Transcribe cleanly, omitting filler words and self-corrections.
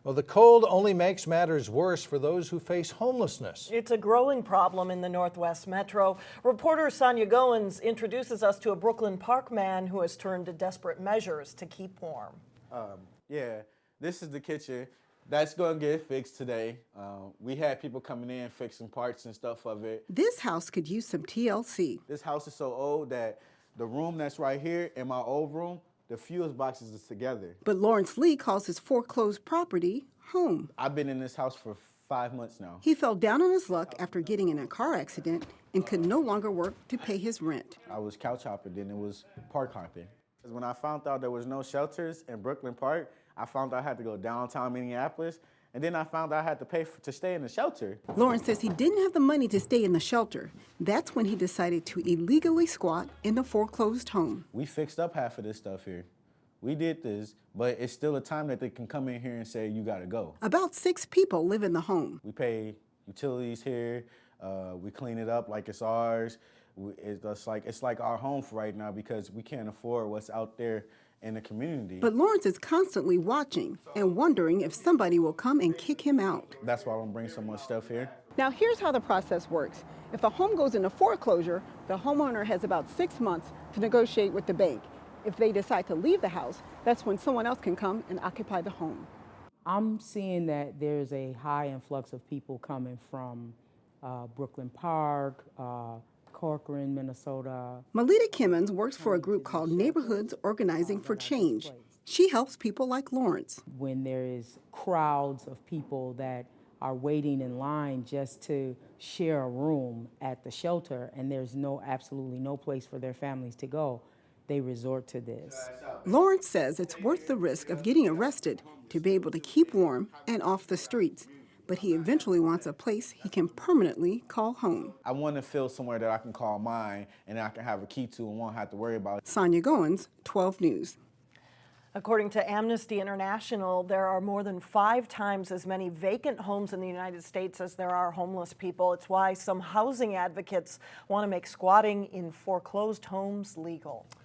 Well, the cold only makes matters worse for those who face homelessness. It's a growing problem in the Northwest Metro. Reporter Sonia Goins introduces us to a Brooklyn Park man who has turned to desperate measures to keep warm. Yeah, this is the kitchen. That's going to get fixed today. We had people coming in fixing parts and stuff of it. This house could use some TLC. This house is so old that the room that's right here in my old room, the fuse boxes is together. But Lawrence Lee calls his foreclosed property home. I've been in this house for 5 months now. He fell down on his luck after getting in a car accident and could no longer work to pay his rent. I was couch hopping, then it was park hopping. When I found out there was no shelters in Brooklyn Park, I found out I had to go downtown Minneapolis, and then I found out I had to pay to stay in the shelter. Lawrence says he didn't have the money to stay in the shelter. That's when he decided to illegally squat in the foreclosed home. We fixed up half of this stuff here. We did this, but it's still a time that they can come in here and say, you gotta go. About 6 people live in the home. We pay utilities here, we clean it up like it's ours. It's like our home for right now because we can't afford what's out there in the community. But Lawrence is constantly watching and wondering if somebody will come and kick him out. That's why I don't bring so much stuff here. Now here's how the process works. If a home goes into foreclosure, the homeowner has about 6 months to negotiate with the bank. If they decide to leave the house, that's when someone else can come and occupy the home. I'm seeing that there's a high influx of people coming from Brooklyn Park, Corcoran, Minnesota. Melita Kimmons works for a group called Neighborhoods Organizing for Change. She helps people like Lawrence. When there is crowds of people that are waiting in line just to share a room at the shelter and there's absolutely no place for their families to go, they resort to this. Lawrence says it's worth the risk of getting arrested to be able to keep warm and off the streets. But he eventually wants a place he can permanently call home. I want to feel somewhere that I can call mine and I can have a key to and won't have to worry about it. Sonia Goins, 12 News. According to Amnesty International, there are more than 5 times as many vacant homes in the United States as there are homeless people. It's why some housing advocates want to make squatting in foreclosed homes legal.